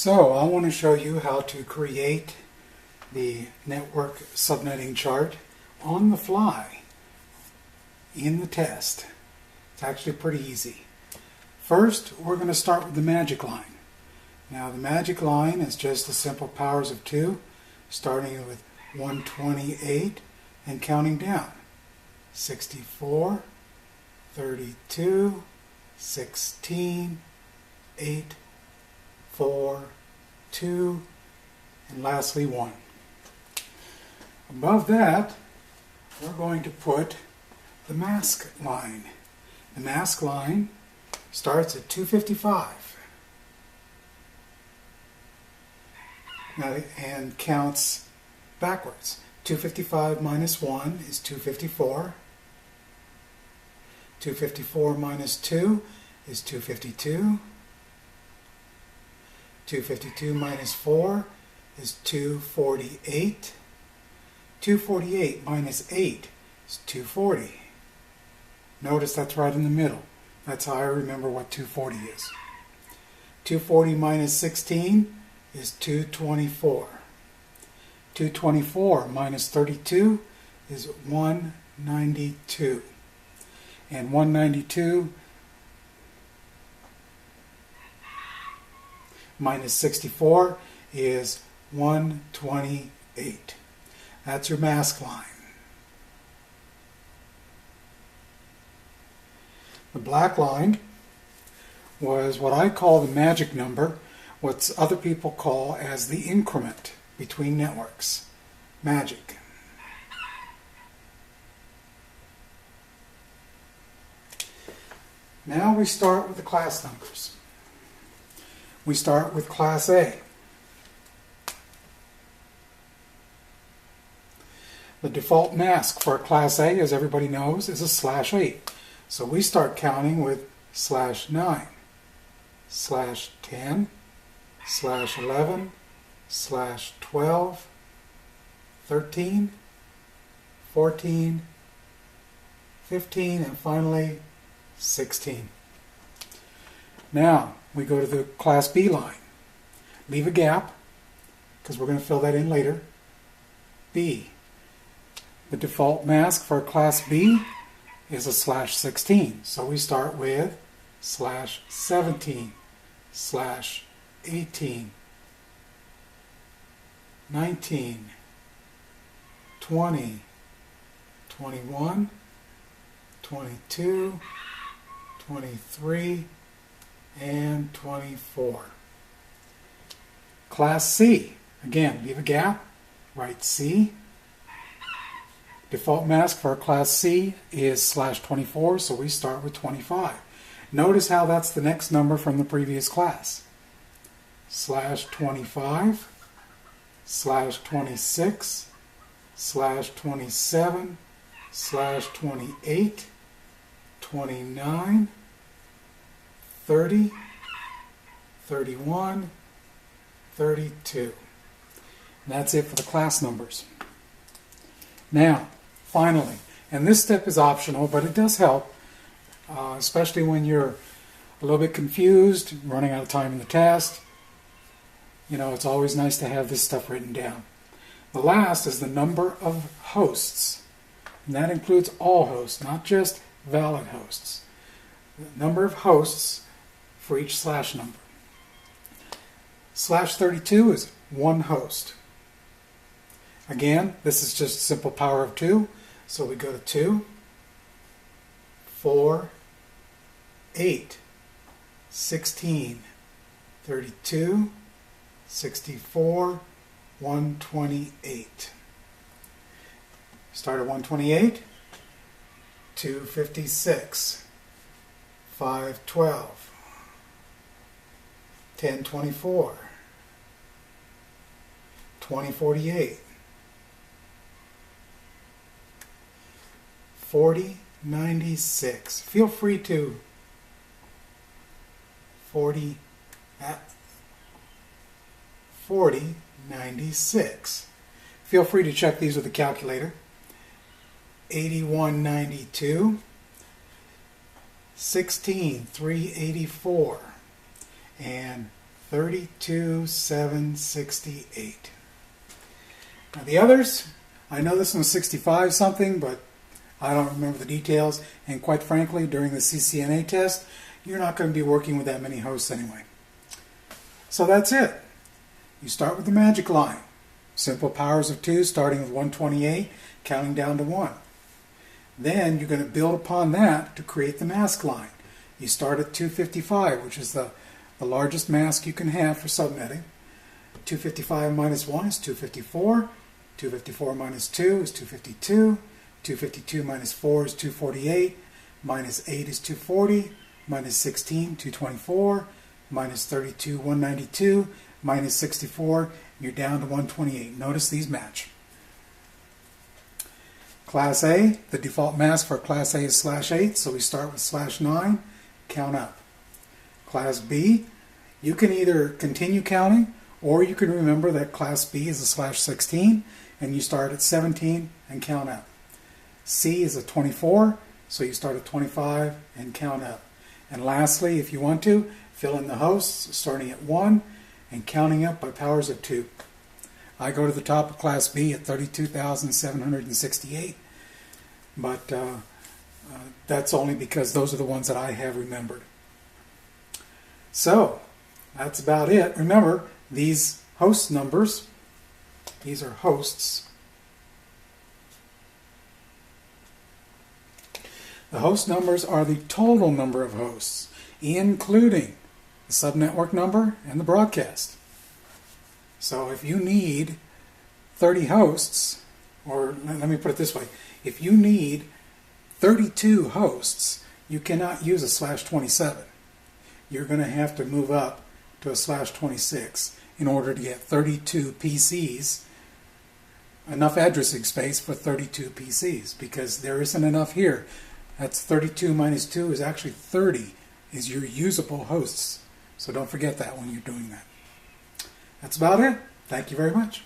So I want to show you how to create the network subnetting chart on the fly in the test. It's actually pretty easy. First, we're going to start with the magic line. Now the magic line is just the simple powers of 2, starting with 128 and counting down. 64, 32, 16, 8, 4, 2, and lastly 1. Above that, we're going to put the mask line. The mask line starts at 255 and counts backwards. 255 minus 1 is 254. 254 minus 2 is 252. 252 minus 4 is 248. 248 minus 8 is 240. Notice that's right in the middle. That's how I remember what 240 is. 240 minus 16 is 224. 224 minus 32 is 192. And 192 minus 64 is 128. That's your mask line. The black line was what I call the magic number, what other people call as the increment between networks. Magic. Now we start with the class numbers. We start with Class A. The default mask for Class A, as everybody knows, is a /8. So we start counting with /9, /10, /11, /12, 13, 14, 15, and finally 16. Now we go to the Class B line. Leave a gap, because we're going to fill that in later. B. The default mask for Class B is a /16. So we start with /17, /18, 19, 20, 21, 22, 23, and 24. Class C, again, leave a gap, write C. Default mask for Class C is /24, so we start with 25. Notice how that's the next number from the previous class. /25, /26, /27, /28, 29, 30, 31, 32. And that's it for the class numbers. Now, finally, and this step is optional, but it does help, especially when you're a little bit confused, running out of time in the test. You know, it's always nice to have this stuff written down. The last is the number of hosts, and that includes all hosts, not just valid hosts. The number of hosts for each / number. /32 is one host. Again, this is just simple power of 2, so we go to 2, 4, 8, 16, 32, 64, 128. Start at 128, 256, 512, 1024, 2048, 4096. Feel free to 4096. Feel free to check these with a calculator. 8192, 16384, and 32,768. Now the others, I know this one's 65 something, but I don't remember the details, and quite frankly, during the CCNA test, you're not going to be working with that many hosts anyway. So that's it. You start with the magic line. Simple powers of 2 starting with 128, counting down to 1. Then you're going to build upon that to create the mask line. You start at 255, which is the largest mask you can have for subnetting. 255 minus 1 is 254. 254 minus 2 is 252. 252 minus 4 is 248. Minus 8 is 240. Minus 16, 224. Minus 32, 192. Minus 64, you're down to 128. Notice these match. Class A, the default mask for Class A is /8, so we start with /9, count up. Class B, you can either continue counting, or you can remember that Class B is a /16, and you start at 17 and count up. C is a 24, so you start at 25 and count up. And lastly, if you want to, fill in the hosts starting at 1 and counting up by powers of 2. I go to the top of Class B at 32,768, but that's only because those are the ones that I have remembered. So, that's about it. Remember, these host numbers, these are hosts. The host numbers are the total number of hosts, including the subnetwork number and the broadcast. So if you need 30 hosts, or let me put it this way, if you need 32 hosts, you cannot use a /27. You're going to have to move up to a /26 in order to get 32 PCs, enough addressing space for 32 PCs, because there isn't enough here. That's 32 minus 2 is actually 30 is your usable hosts. So don't forget that when you're doing that. That's about it. Thank you very much.